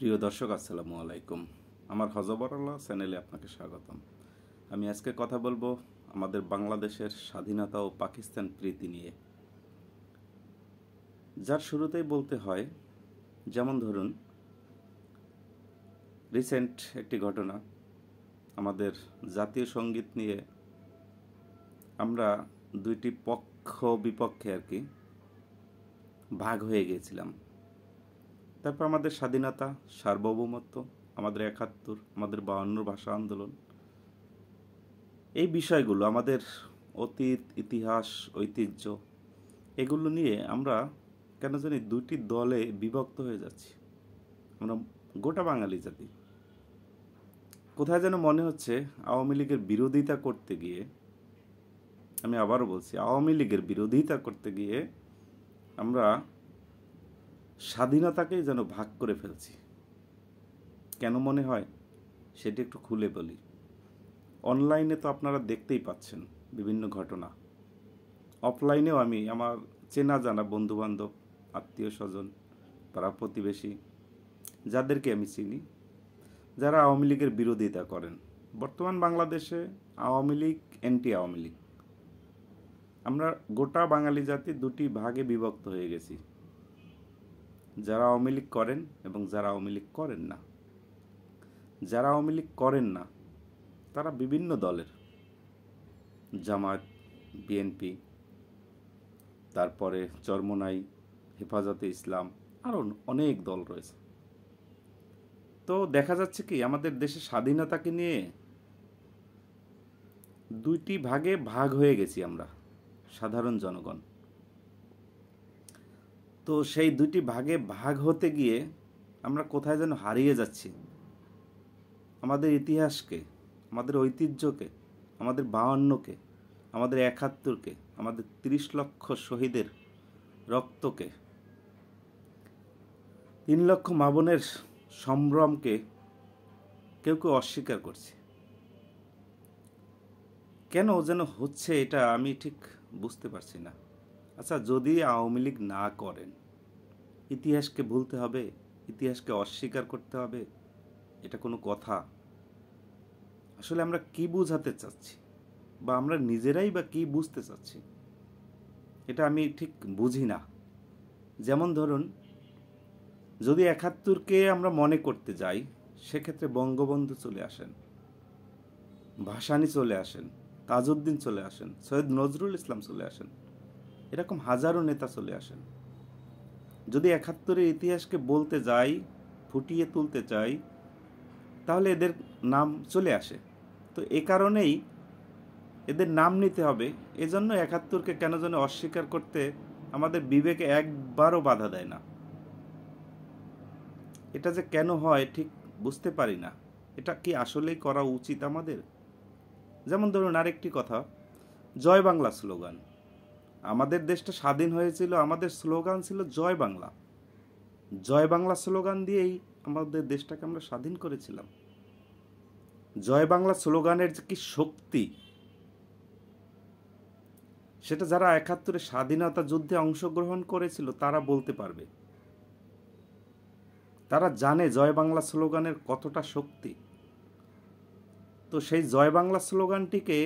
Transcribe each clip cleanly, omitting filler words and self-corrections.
প্রিয় দর্শক, আসসালামু আলাইকুম। আমার হজবরআল্লাহ চ্যানেলে আপনাকে স্বাগতম। আমি আজকে কথা বলবো আমাদের বাংলাদেশের স্বাধীনতা ও পাকিস্তান প্রীতি নিয়ে। যার শুরুতেই বলতে হয়, যেমন ধরুন রিসেন্ট একটি ঘটনা, আমাদের জাতীয় সঙ্গীত নিয়ে আমরা দুইটি পক্ষ বিপক্ষে আর কি ভাগ হয়ে গিয়েছিলাম। তারপর আমাদের স্বাধীনতা, সার্বভৌমত্ব, আমাদের ৭১, আমাদের ৫২ ভাষা আন্দোলন, এই বিষয়গুলো আমাদের অতীত, ইতিহাস, ঐতিহ্য, এগুলো নিয়ে আমরা কেন জানি দুটি দলে বিভক্ত হয়ে যাচ্ছি। আমরা গোটা বাঙালি জাতি কোথায় যেন মনে হচ্ছে আওয়ামী লীগের বিরোধিতা করতে গিয়ে, আমি আবারও বলছি, আওয়ামী লীগের বিরোধিতা করতে গিয়ে আমরা স্বাধীনতাকেই যেন ভাগ করে ফেলছি। কেন মনে হয় সেটি একটু খুলে বলি। অনলাইনে তো আপনারা দেখতেই পাচ্ছেন বিভিন্ন ঘটনা, অফলাইনেও আমি আমার চেনা জানা বন্ধুবান্ধব, আত্মীয় স্বজন, পাড়া প্রতিবেশী, যাদেরকে আমি চিনি, যারা আওয়ামী লীগের বিরোধিতা করেন। বর্তমান বাংলাদেশে আওয়ামী লীগ, অ্যান্টি আওয়ামী লীগ, আমরা গোটা বাঙালি জাতি দুটি ভাগে বিভক্ত হয়ে গেছি, যারা আওয়ামী লীগ করেন এবং যারা আওয়ামী লীগ করেন না। যারা আওয়ামী লীগ করেন না তারা বিভিন্ন দলের, জামায়াত, বিএনপি, তারপরে চরমোনাই, হেফাজতে ইসলাম, আরও অনেক দল রয়েছে। তো দেখা যাচ্ছে কি আমাদের দেশের স্বাধীনতাকে নিয়ে দুইটি ভাগে ভাগ হয়ে গেছি আমরা, সাধারণ জনগণ। তো সেই দুইটি ভাগে ভাগ হতে গিয়ে আমরা কোথায় যেন হারিয়ে যাচ্ছি আমাদের ইতিহাসকে, আমাদের ঐতিহ্যকে, আমাদের ৫২কে, আমাদের ৭১কে, আমাদের ৩০ লক্ষ শহীদের রক্তকে, ৩ লক্ষ মা বোনের সম্ভ্রমকে কেউ কেউ অস্বীকার করছে। কেন যেন হচ্ছে এটা আমি ঠিক বুঝতে পারছি না। আচ্ছা, যদি আওয়ামী লীগ না করেন, ইতিহাসকে ভুলতে হবে, ইতিহাসকে অস্বীকার করতে হবে, এটা কোনো কথা? আসলে আমরা কি বোঝাতে চাচ্ছি, বা আমরা নিজেরাই বা কি বুঝতে চাচ্ছি, এটা আমি ঠিক বুঝি না। যেমন ধরুন, যদি ৭১কে আমরা মনে করতে যাই, সেক্ষেত্রে বঙ্গবন্ধু চলে আসেন, ভাসানী চলে আসেন, তাজউদ্দিন চলে আসেন, সৈয়দ নজরুল ইসলাম চলে আসেন, এরকম হাজারো নেতা চলে আসেন। যদি ৭১-এর ইতিহাসকে বলতে যাই, ফুটিয়ে তুলতে চাই, তাহলে এদের নাম চলে আসে। তো এ কারণেই এদের নাম নিতে হবে। এজন্য ৭১কে কেন যেন অস্বীকার করতে আমাদের বিবেকে একবারও বাধা দেয় না। এটা যে কেন হয় ঠিক বুঝতে পারি না। এটা কি আসলেই করা উচিত আমাদের? যেমন ধরুন আরেকটি কথা, জয় বাংলা স্লোগান। আমাদের দেশটা স্বাধীন হয়েছিল, আমাদের স্লোগান ছিল জয় বাংলা। জয় বাংলা স্লোগান দিয়েই আমাদের দেশটাকে আমরা স্বাধীন করেছিলাম। জয় বাংলা স্লোগানের যে কি শক্তি, সেটা যারা ৭১-এর স্বাধীনতা যুদ্ধে অংশগ্রহণ করেছিল তারা বলতে পারবে। তারা জানে জয় বাংলা স্লোগানের কতটা শক্তি। তো সেই জয় বাংলা স্লোগানটিকে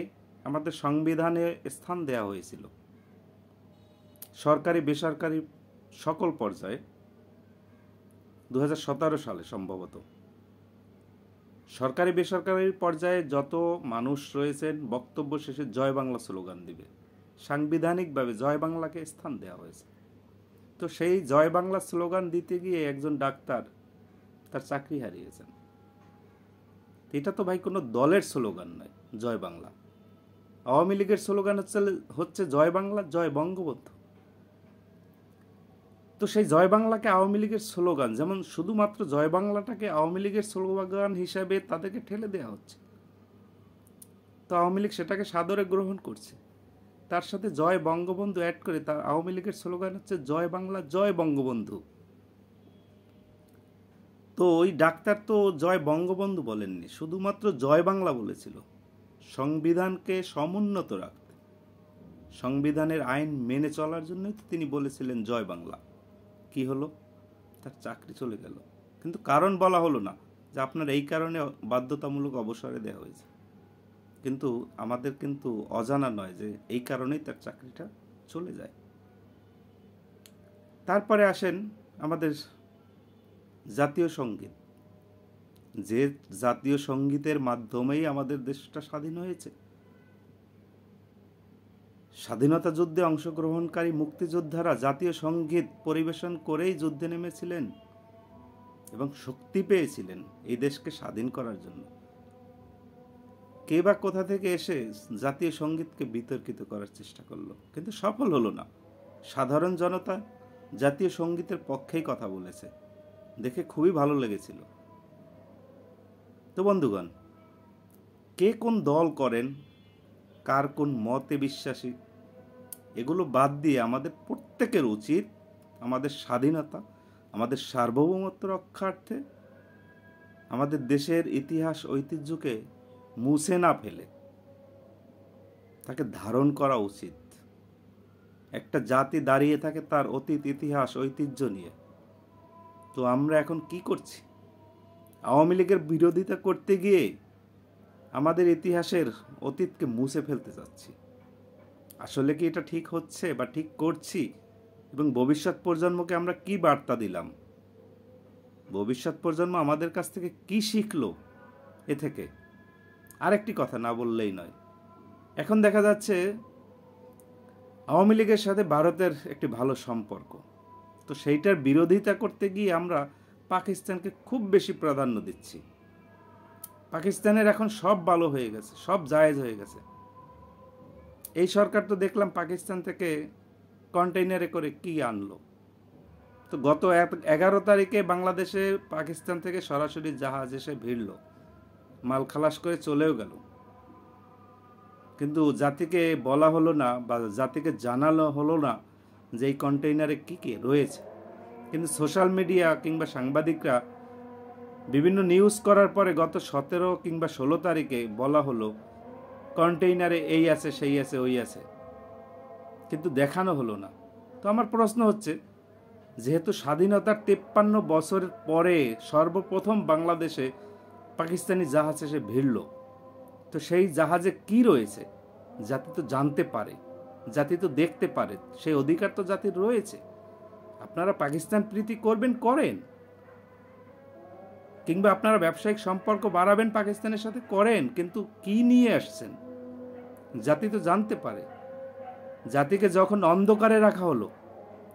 আমাদের সংবিধানে স্থান দেওয়া হয়েছিল। সরকারি বেসরকারি সকল পর্যায়ে ২০১৭ সালে সম্ভবত সরকারি বেসরকারি পর্যায়ে যত মানুষ রয়েছেন বক্তব্য শেষে জয় বাংলা স্লোগান দিবে। সাংবিধানিকভাবে জয় বাংলাকে স্থান দেওয়া হয়েছে। তো সেই জয় বাংলা স্লোগান দিতে গিয়ে একজন ডাক্তার তার চাকরি হারিয়েছেন। এটা তো ভাই কোনো দলের স্লোগান নয় জয় বাংলা। আওয়ামী লীগের স্লোগান হচ্ছে জয় বাংলা, জয় বঙ্গবন্ধু। তো সেই জয় বাংলাকে আওয়ামী লীগের স্লোগান, যেমন শুধুমাত্র জয় বাংলাটাকে আওয়ামী লীগের স্লোগান হিসাবে তাদেরকে ঠেলে দেওয়া হচ্ছে। তো আওয়ামী লীগ সেটাকে সাদরে গ্রহণ করছে, তার সাথে জয় বঙ্গবন্ধু অ্যাড করে তার আওয়ামী লীগের স্লোগান হচ্ছে জয় বাংলা, জয় বঙ্গবন্ধু। তো ওই ডাক্তার তো জয় বঙ্গবন্ধু বলেননি, শুধুমাত্র জয় বাংলা বলেছিল, সংবিধানকে সমুন্নত রাখতে, সংবিধানের আইন মেনে চলার জন্যই তো তিনি বলেছিলেন জয় বাংলা। কি হলো? তার চাকরি চলে গেল। কিন্তু কারণ বলা হলো না যে আপনার এই কারণে বাধ্যতামূলক অবসরে দেওয়া হয়েছে। কিন্তু আমাদের কিন্তু অজানা নয় যে এই কারণেই তার চাকরিটা চলে যায়। তারপরে আসেন আমাদের জাতীয় সঙ্গীত, যে জাতীয় সঙ্গীতের মাধ্যমেই আমাদের দেশটা স্বাধীন হয়েছে। স্বাধীনতা যুদ্ধে অংশগ্রহণকারী মুক্তিযোদ্ধারা জাতীয় সঙ্গীত পরিবেশন করেই যুদ্ধে নেমেছিলেন এবং শক্তি পেয়েছিলেন এই দেশকে স্বাধীন করার জন্য। কে বা কোথা থেকে এসে জাতীয় সঙ্গীতকে বিতর্কিত করার চেষ্টা করলো, কিন্তু সফল হলো না। সাধারণ জনতা জাতীয় সঙ্গীতের পক্ষেই কথা বলেছে, দেখে খুবই ভালো লেগেছিল। তো বন্ধুগণ, কে কোন দল করেন, কার কোন মতে বিশ্বাসী, এগুলো বাদ দিয়ে আমাদের প্রত্যেকের উচিত আমাদের স্বাধীনতা, আমাদের সার্বভৌমত্ব রক্ষার্থে আমাদের দেশের ইতিহাস ঐতিহ্যকে মুছে না ফেলে তাকে ধারণ করা উচিত। একটা জাতি দাঁড়িয়ে থাকে তার অতীত ইতিহাস ঐতিহ্য নিয়ে। তো আমরা এখন কি করছি? আওয়ামী লীগের বিরোধিতা করতে গিয়ে আমাদের ইতিহাসের অতীতকে মুছে ফেলতে চাচ্ছি। আসলে কি এটা ঠিক হচ্ছে বা ঠিক করছি? এবং ভবিষ্যৎ প্রজন্মকে আমরা কি বার্তা দিলাম? ভবিষ্যৎ প্রজন্ম আমাদের কাছ থেকে কি শিখলো এ থেকে? আরেকটি কথা না বললেই নয়, এখন দেখা যাচ্ছে আওয়ামী লীগের সাথে ভারতের একটি ভালো সম্পর্ক। তো সেইটার বিরোধিতা করতে গিয়ে আমরা পাকিস্তানকে খুব বেশি প্রাধান্য দিচ্ছি। পাকিস্তানের এখন সব ভালো হয়ে গেছে, সব জায়েজ হয়ে গেছে। এই সরকার তো দেখলাম পাকিস্তান থেকে কন্টেইনারে করে কি আনলো। তো গত 11 তারিখে বাংলাদেশে পাকিস্তান থেকে সরাসরি জাহাজ এসে ভিড়ল, মাল খালাস করে চলেও গেল। কিন্তু জাতিকে বলা হলো না বা জাতিকে জানানো হলো না যে এই কন্টেইনারে কী কী রয়েছে। কিন্তু সোশ্যাল মিডিয়া কিংবা সাংবাদিকরা বিভিন্ন নিউজ করার পরে গত 17 কিংবা 16 তারিখে বলা হলো কন্টেইনারে এই আছে, সেই আছে, ওই আছে, কিন্তু দেখানো হলো না। তো আমার প্রশ্ন হচ্ছে, যেহেতু স্বাধীনতার 53 বছরের পরে সর্বপ্রথম বাংলাদেশে পাকিস্তানি জাহাজ এসে ভিড়ল, তো সেই জাহাজে কি রয়েছে জাতি তো জানতে পারে, জাতি তো দেখতে পারে, সেই অধিকার তো জাতির রয়েছে। আপনারা পাকিস্তান প্রীতি করবেন, করেন, কিংবা আপনারা ব্যবসায়িক সম্পর্ক বাড়াবেন পাকিস্তানের সাথে, করেন, কিন্তু কি নিয়ে আসছেন জাতি তো জানতে পারে। জাতিকে যখন অন্ধকারে রাখা হলো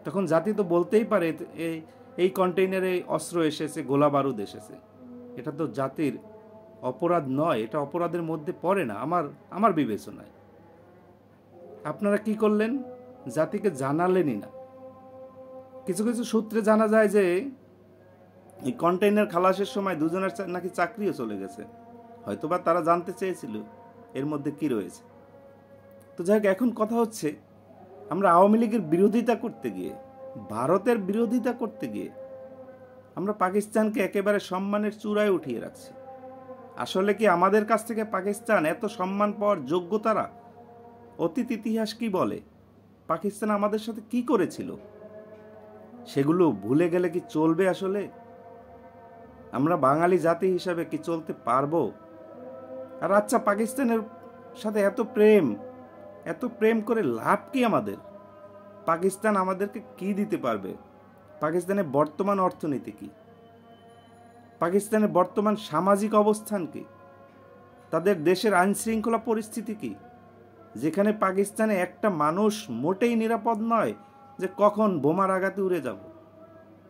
তখন জাতি তো বলতেই পারে এই কন্টেইনারে অস্ত্র এসেছে, গোলা বারুদ এসেছে। এটা তো জাতির অপরাধ নয়, এটা অপরাধের মধ্যে পড়ে না আমার বিবেচনায়। আপনারা কি করলেন? জাতিকে জানালেনই না। কিছু কিছু সূত্রে জানা যায় যে এই কন্টেইনার খালাসের সময় দুজনের নাকি চাকরিও চলে গেছে। হয়তোবা তারা জানতে চেয়েছিল এর মধ্যে কি রয়েছে। তো যাই হোক, এখন কথা হচ্ছে আমরা আওয়ামী লীগের বিরোধিতা করতে গিয়ে, ভারতের বিরোধিতা করতে গিয়ে আমরা পাকিস্তানকে একেবারে সম্মানের চূড়ায় উঠিয়ে রাখছি। আসলে কি আমাদের কাছ থেকে পাকিস্তান এত সম্মান পাওয়ার যোগ্য? তারা অতীত ইতিহাস কি বলে? পাকিস্তান আমাদের সাথে কি করেছিল সেগুলো ভুলে গেলে কি চলবে? আসলে আমরা বাঙালি জাতি হিসাবে কি চলতে পারবো? আর আচ্ছা, পাকিস্তানের সাথে এত প্রেম করে লাভ কি আমাদের? পাকিস্তান আমাদেরকে কি দিতে পারবে? পাকিস্তানের বর্তমান অর্থনীতি কি? পাকিস্তানের বর্তমান সামাজিক অবস্থান কি? তাদের দেশের আইন শৃঙ্খলা পরিস্থিতি কি? যেখানে পাকিস্তানে একটা মানুষ মোটেই নিরাপদ নয়, যে কখন বোমার আঘাতে উড়ে যাব,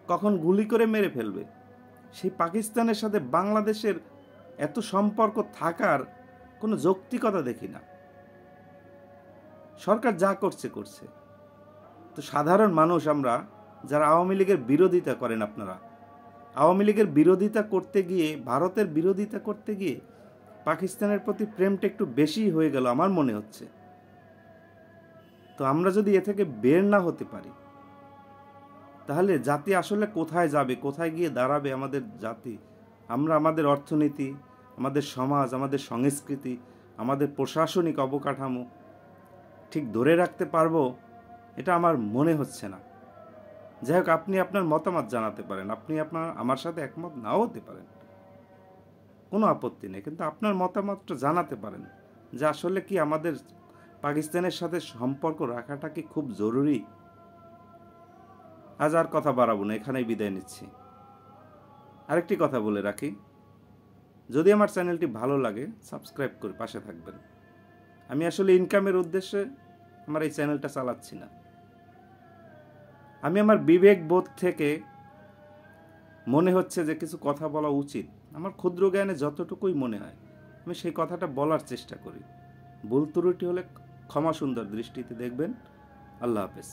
কখন গুলি করে মেরে ফেলবে। সেই পাকিস্তানের সাথে বাংলাদেশের এত সম্পর্ক থাকার কোনো যৌক্তিকতা দেখি না। সরকার যা করছে করছে। তো সাধারণ মানুষ আমরা যারা আওয়ামী লীগের বিরোধিতা করেন, আপনারা আওয়ামী লীগের বিরোধিতা করতে গিয়ে, ভারতের বিরোধিতা করতে গিয়ে পাকিস্তানের প্রতি প্রেমটা একটু বেশি হয়ে গেল আমার মনে হচ্ছে। তো আমরা যদি এ থেকে বের না হতে পারি, তাহলে জাতি আসলে কোথায় যাবে, কোথায় গিয়ে দাঁড়াবে আমাদের জাতি? আমরা আমাদের অর্থনীতি, আমাদের সমাজ, আমাদের সংস্কৃতি, আমাদের প্রশাসনিক অবকাঠামো ঠিক ধরে রাখতে পারবো? এটা আমার মনে হচ্ছে না। যাই হোক, আপনি আপনার মতামত জানাতে পারেন, আপনি আমার সাথে একমত নাও হতে পারেন, কোনো আপত্তি নেই, কিন্তু আপনার মতামতটা জানাতে পারেন যে আসলে কি আমাদের পাকিস্তানের সাথে সম্পর্ক রাখাটা কি খুব জরুরি। আজ আর কথা বাড়াবো না, এখানেই বিদায় নিচ্ছি। আরেকটি কথা বলে রাখি, যদি আমার চ্যানেলটি ভালো লাগে সাবস্ক্রাইব করে পাশে থাকবেন। আমি আসলে ইনকামের উদ্দেশ্যে আমার এই চ্যানেলটা চালাচ্ছি না, আমি আমার বিবেক বোধ থেকে মনে হচ্ছে যে কিছু কথা বলা উচিত, আমার ক্ষুদ্র জ্ঞানে যতটুকুই মনে হয় আমি সেই কথাটা বলার চেষ্টা করি। ভুল ত্রুটি হলে ক্ষমা সুন্দর দৃষ্টিতে দেখবেন। আল্লাহ হাফেজ।